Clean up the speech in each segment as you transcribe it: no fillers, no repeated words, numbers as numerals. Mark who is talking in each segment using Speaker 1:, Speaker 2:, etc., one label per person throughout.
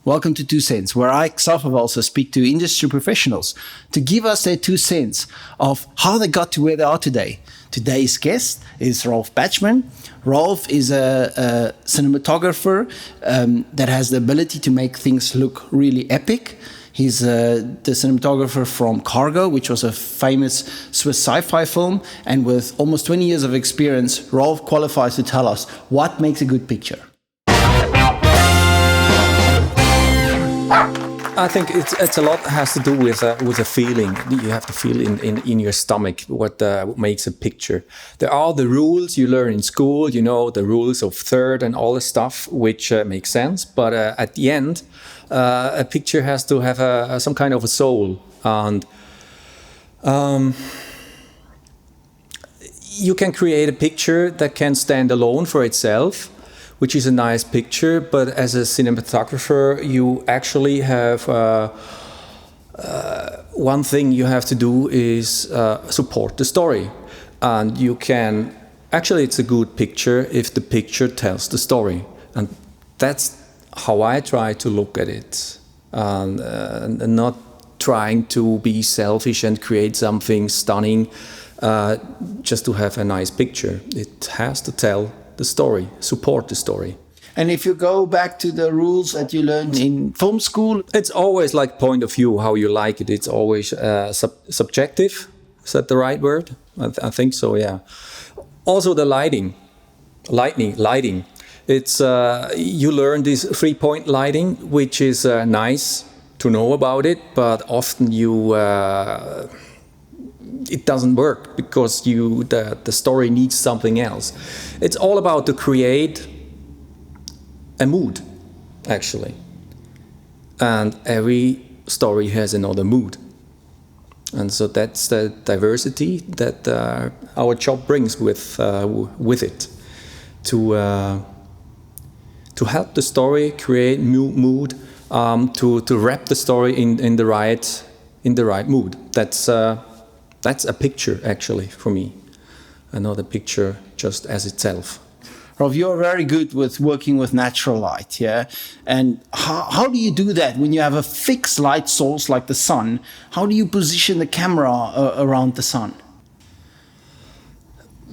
Speaker 1: Welcome to 2 Cents, where I, Xaver, also speak to industry professionals to give us their 2 cents of how they got to where they are today. Today's guest is Ralph Baetschann. Ralph is a cinematographer that has the ability to make things look really epic. He's the cinematographer from Cargo, which was a famous Swiss sci-fi film. And with almost 20 years of experience, Ralph qualifies to tell us what makes a good picture.
Speaker 2: I think it's a lot has to do with a feeling. You have to feel in your stomach what makes a picture. There are the rules you learn in school, the rules of third and all the stuff, which makes sense. But at the end, a picture has to have some kind of a soul. And you can create a picture that can stand alone for itself, which is a nice picture, but as a cinematographer, you actually have one thing you have to do is support the story. And you can, actually it's a good picture if the picture tells the story. And that's how I try to look at it. And not trying to be selfish and create something stunning just to have a nice picture. It has to tell the story, support the story.
Speaker 1: And if you go back to the rules that you learned in film school,
Speaker 2: it's always like point of view, how you like it. It's always subjective. Is that the right word? I think so, yeah. Also the lighting. It's you learn this 3-point lighting, which is nice to know about it, but often it doesn't work because the story needs something else. It's all about to create a mood, actually. And every story has another mood. And so that's the diversity that our job brings with it. To help the story create mood, to wrap the story in the right mood. That's a picture, actually, for me. Another picture just as itself.
Speaker 1: Ralph, you're very good with working with natural light, yeah? And how do you do that when you have a fixed light source like the sun? How do you position the camera around the sun?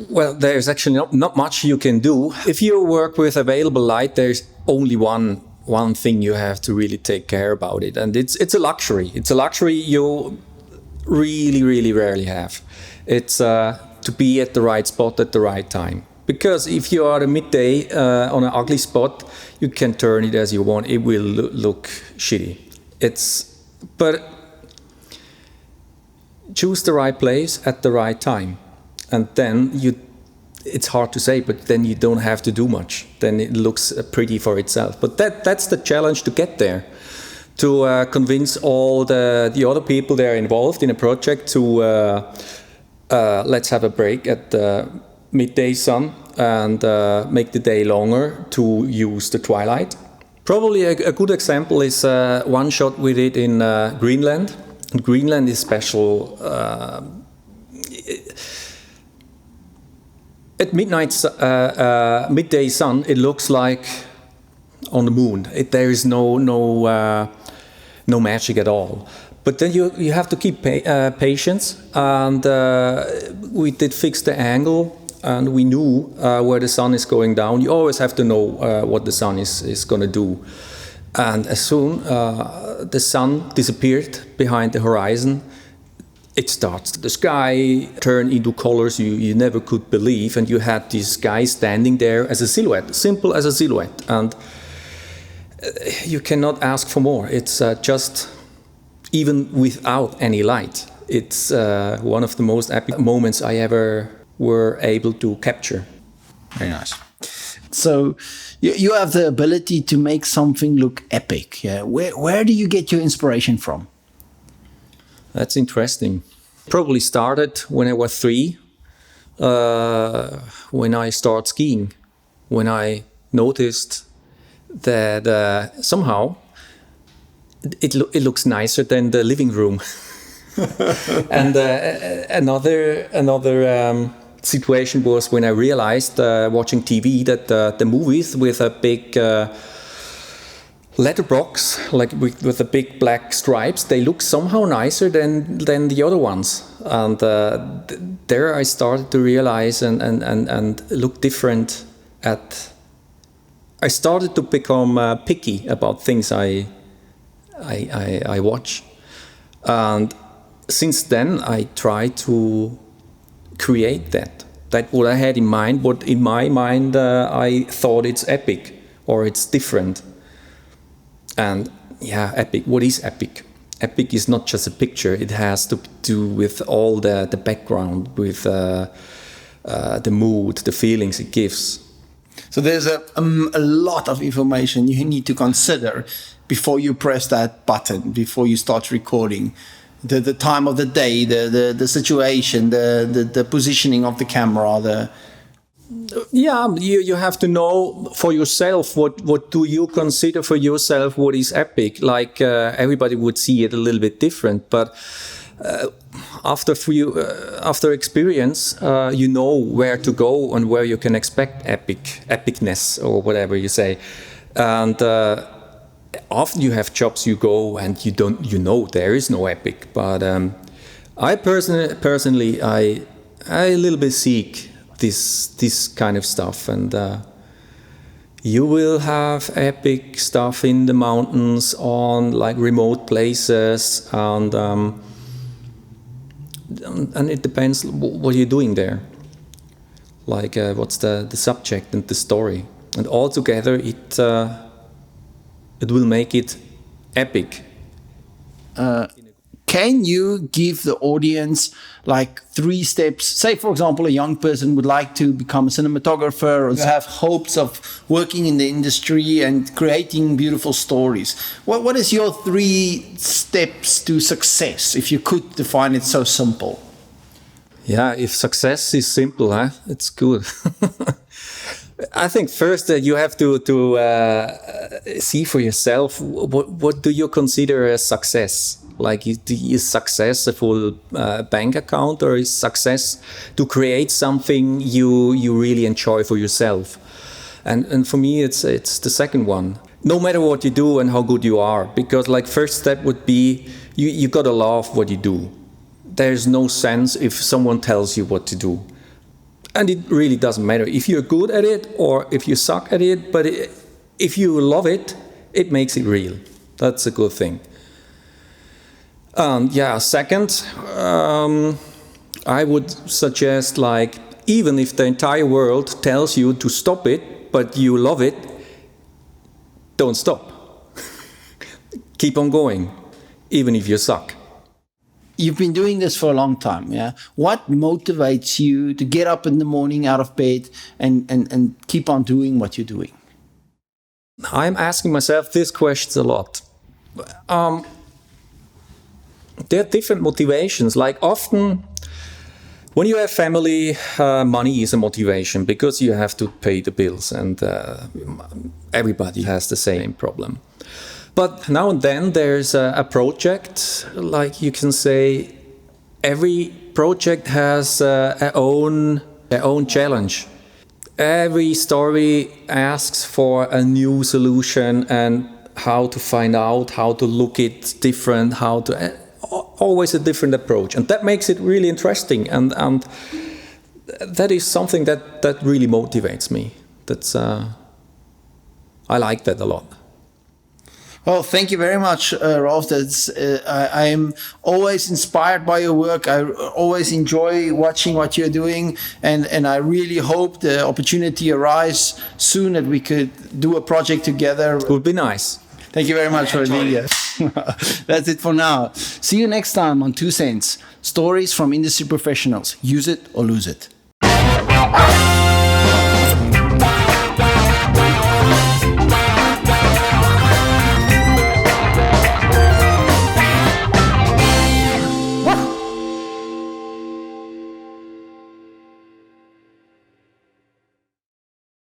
Speaker 2: Well, there's actually not much you can do. If you work with available light, there's only one thing you have to really take care about it. And it's a luxury. It's a luxury you really, really rarely have. It's to be at the right spot at the right time. Because if you are at midday on an ugly spot, you can turn it as you want. It will look shitty. But choose the right place at the right time. And then it's hard to say, but then you don't have to do much. Then it looks pretty for itself. But that's the challenge to get there. To convince all the other people that are involved in a project to let's have a break at the midday sun and make the day longer to use the twilight. Probably a good example is one shot we did in Greenland. And Greenland is special. At midday sun, it looks like on the moon. There is no magic at all. But then you have to keep patience, and we did fix the angle, and we knew where the sun is going down. You always have to know what the sun is going to do. And as soon the sun disappeared behind the horizon, it starts. The sky turned into colors you never could believe, and you had this guy standing there as a silhouette, simple as a silhouette. And you cannot ask for more. It's just, even without any light, it's one of the most epic moments I ever were able to capture.
Speaker 1: Very nice. So you have the ability to make something look epic. Yeah. Where do you get your inspiration from?
Speaker 2: That's interesting. Probably started when I was 3, when I started skiing, when I noticed that somehow it looks nicer than the living room. And another situation was when I realized watching TV that the movies with a big letterbox, like with the big black stripes, they look somehow nicer than the other ones. And there I started to realize and look different at. I started to become picky about things I watch. And since then I try to create that what I had in mind, but in my mind I thought it's epic or it's different. And yeah, epic. What is epic? Epic is not just a picture. It has to do with all the background, with the mood, the feelings it gives.
Speaker 1: So there's a lot of information you need to consider before you press that button, before you start recording. The time of the day, the situation, the positioning of the camera,
Speaker 2: Yeah, you have to know for yourself what do you consider for yourself what is epic. Like everybody would see it a little bit different, but after experience, you know where to go and where you can expect epicness or whatever you say. And often you have jobs you go and you know there is no epic. But I personally I a little bit seek this kind of stuff, and you will have epic stuff in the mountains, on like remote places, and it depends what you're doing there, like what's the subject and the story, and all together it will make it epic.
Speaker 1: Can you give the audience like 3 steps? Say, for example, a young person would like to become a cinematographer or have hopes of working in the industry and creating beautiful stories. What is your 3 steps to success, if you could define it so simple?
Speaker 2: Yeah, if success is simple, it's good. I think first that you have to see for yourself what do you consider a success. Like, is success a full bank account, or is success to create something you really enjoy for yourself? And for me, it's the second one. No matter what you do and how good you are, because like first step would be you gotta love what you do. There's no sense if someone tells you what to do. And it really doesn't matter if you're good at it or if you suck at it, but if you love it, it makes it real. That's a good thing. Second, I would suggest, like, even if the entire world tells you to stop it, but you love it, don't stop. Keep on going, even if you suck.
Speaker 1: You've been doing this for a long time, yeah? What motivates you to get up in the morning out of bed and keep on doing what you're doing?
Speaker 2: I'm asking myself these questions a lot. There are different motivations. Like often, when you have family, money is a motivation because you have to pay the bills, and everybody has the same problem. But now and then there's a project, like you can say, every project has their own challenge. Every story asks for a new solution and how to find out, how to look it different, always a different approach. And that makes it really interesting. And that is something that really motivates me. I like that a lot.
Speaker 1: Well, thank you very much, Ralph. I am always inspired by your work. I always enjoy watching what you're doing, and I really hope the opportunity arises soon that we could do a project together.
Speaker 2: It would be nice.
Speaker 1: Thank you very much for being here. That's it for now. See you next time on 2 Cents. Stories from industry professionals. Use it or lose it.